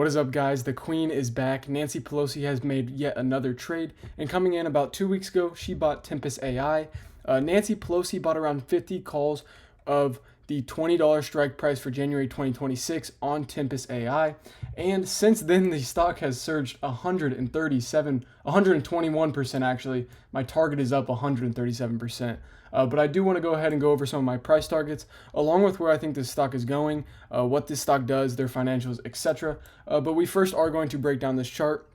What is up, guys? The Queen is back. Nancy Pelosi has made yet another trade, and coming in about 2 weeks ago, she bought Tempus AI. Nancy Pelosi bought around 50 calls of the $20 strike price for January 2026 on Tempus AI, and since then the stock has surged 121% actually. My target is up 137%. But I do want to go ahead and go over some of my price targets, along with where I think this stock is going, what this stock does, their financials, etc. But we first are going to break down this chart.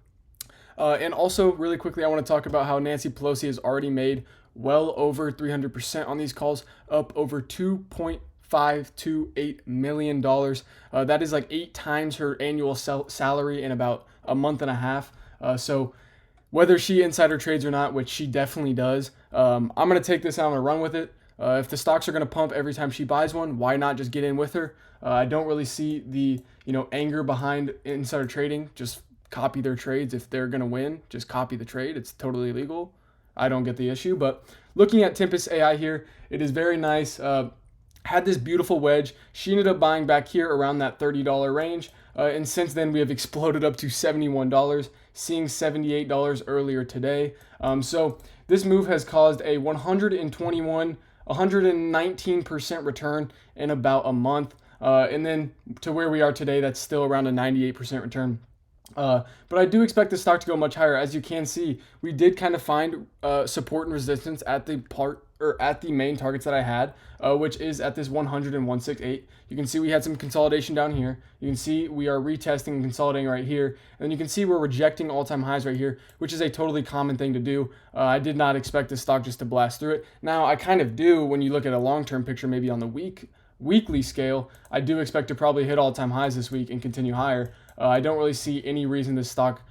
And also, really quickly, I want to talk about how Nancy Pelosi has already made well over 300% on these calls, up over $2.528 million. That is like 8 times her annual salary in about a month and a half. So whether she insider trades or not, which she definitely does, I'm going to take this out and run with it. If the stocks are going to pump every time she buys one, why not just get in with her? I don't really see the anger behind insider trading. Just copy their trades. If they're going to win, just copy the trade. It's totally legal. I don't get the issue. But looking at Tempus AI here, it is very nice. Had this beautiful wedge. She ended up buying back here around that $30 range. And since then, we have exploded up to $71, seeing $78 earlier today. So this move has caused a 119% return in about a month. And then to where we are today, that's still around a 98% return. But I do expect the stock to go much higher. As you can see, we did kind of find support and resistance at the main targets that I had, which is at this 100 and 168. You can see we had some consolidation down here. You can see we are retesting and consolidating right here. And then you can see we're rejecting all-time highs right here, which is a totally common thing to do. I did not expect the stock just to blast through it. Now, I kind of do when you look at a long-term picture, maybe on the weekly scale. I do expect to probably hit all-time highs this week and continue higher. I don't really see any reason this stock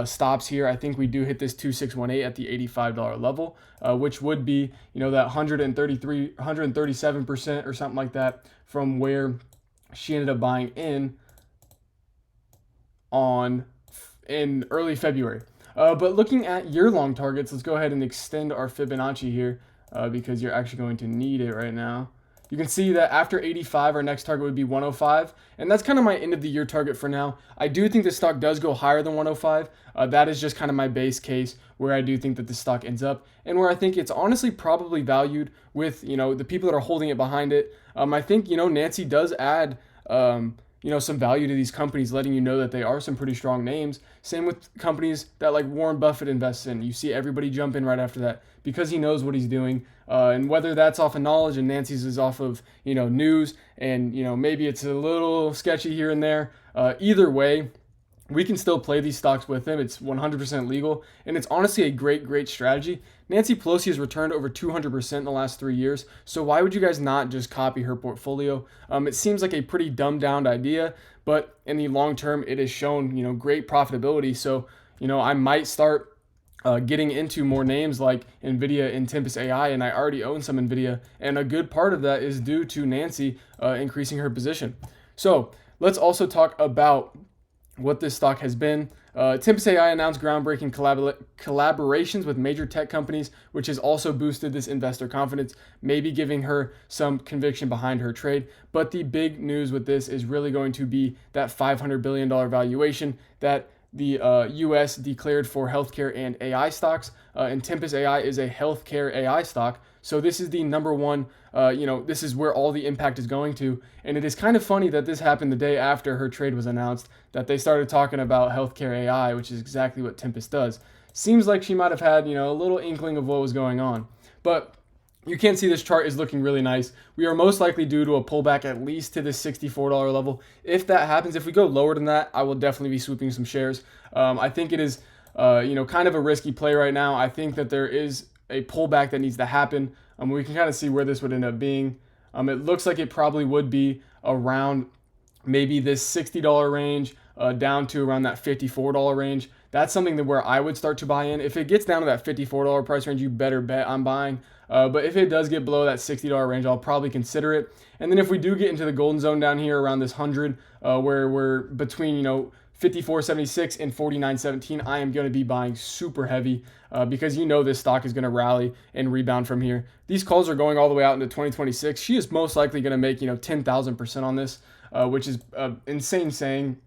stops here. I think we do hit this 2618 at the $85 level, which would be, that 137% or something like that from where she ended up buying in early February. But looking at year-long targets, let's go ahead and extend our Fibonacci here because you're actually going to need it right now. You can see that after 85, our next target would be 105, and that's kind of my end of the year target for now. I do think the stock does go higher than 105. That is just kind of my base case where I do think that the stock ends up, and where I think it's honestly probably valued with the people that are holding it behind it. I think Nancy does add some value to these companies, letting you know that they are some pretty strong names. Same with companies that like Warren Buffett invests in. You see everybody jump in right after that because he knows what he's doing. And whether that's off of knowledge and Nancy's is off of, news and, maybe it's a little sketchy here and there. Either way, we can still play these stocks with them. It's 100% legal, and it's honestly a great strategy. Nancy Pelosi has returned over 200% in the last 3 years, so why would you guys not just copy her portfolio? It seems like a pretty dumbed-down idea, but in the long term, it has shown, great profitability. So, I might start getting into more names like NVIDIA and Tempus AI, and I already own some NVIDIA, and a good part of that is due to Nancy increasing her position. So let's also talk about what this stock has been. Tempus AI announced groundbreaking collaborations with major tech companies, which has also boosted this investor confidence, maybe giving her some conviction behind her trade. But the big news with this is really going to be that $500 billion valuation that the U.S. declared for healthcare and AI stocks, and Tempus AI is a healthcare AI stock. So this is the number one, this is where all the impact is going to. And it is kind of funny that this happened the day after her trade was announced, that they started talking about healthcare AI, which is exactly what Tempus does. Seems like she might have had, a little inkling of what was going on. But you can see this chart is looking really nice. We are most likely due to a pullback at least to this $64 level. If that happens, if we go lower than that, I will definitely be swooping some shares. I think it is, kind of a risky play right now. I think that there is a pullback that needs to happen. We can kind of see where this would end up being. It looks like it probably would be around maybe this $60 range down to around that $54 range. That's something that where I would start to buy in. If it gets down to that $54 price range, you better bet I'm buying. But if it does get below that $60 range, I'll probably consider it. And then if we do get into the golden zone down here around this 100, where we're between 54.76 and 49.17, I am going to be buying super heavy because this stock is going to rally and rebound from here. These calls are going all the way out into 2026. She is most likely going to make 10,000% on this, which is insane saying.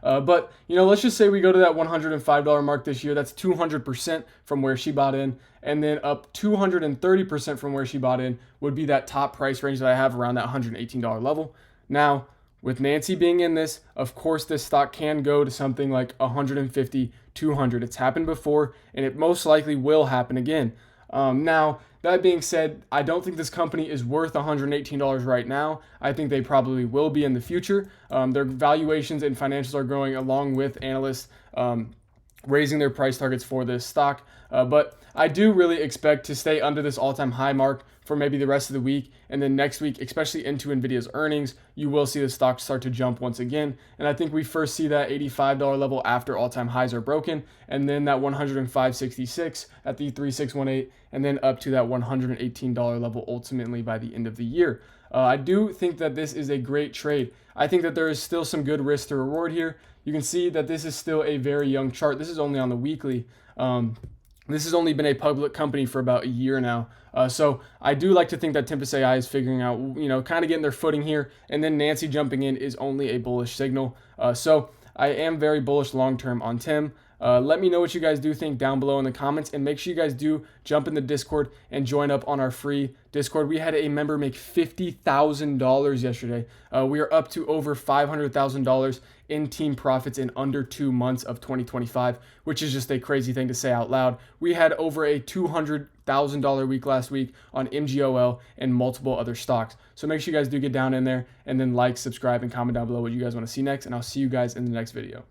But, let's just say we go to that $105 mark this year. That's 200% from where she bought in. And then up 230% from where she bought in would be that top price range that I have around that $118 level. Now, with Nancy being in this, of course, this stock can go to something like 150, 200. It's happened before, and it most likely will happen again. Now, that being said, I don't think this company is worth $118 right now. I think they probably will be in the future. Their valuations and financials are growing along with analysts raising their price targets for this stock. But I do really expect to stay under this all-time high mark for maybe the rest of the week. And then next week, especially into NVIDIA's earnings, you will see the stock start to jump once again. And I think we first see that $85 level after all-time highs are broken, and then that $105.66 at the 3618, and then up to that $118 level ultimately by the end of the year. I do think that this is a great trade. I think that there is still some good risk to reward here. You can see that this is still a very young chart. This is only on the weekly. This has only been a public company for about a year now. So I do like to think that Tempus AI is figuring out, kind of getting their footing here. And then Nancy jumping in is only a bullish signal. So I am very bullish long-term on Tim. Let me know what you guys do think down below in the comments, and make sure you guys do jump in the Discord and join up on our free Discord. We had a member make $50,000 yesterday. We are up to over $500,000 in team profits in under 2 months of 2025, which is just a crazy thing to say out loud. We had over a $200,000 week last week on MGOL and multiple other stocks. So make sure you guys do get down in there, and then like, subscribe, and comment down below what you guys want to see next, and I'll see you guys in the next video.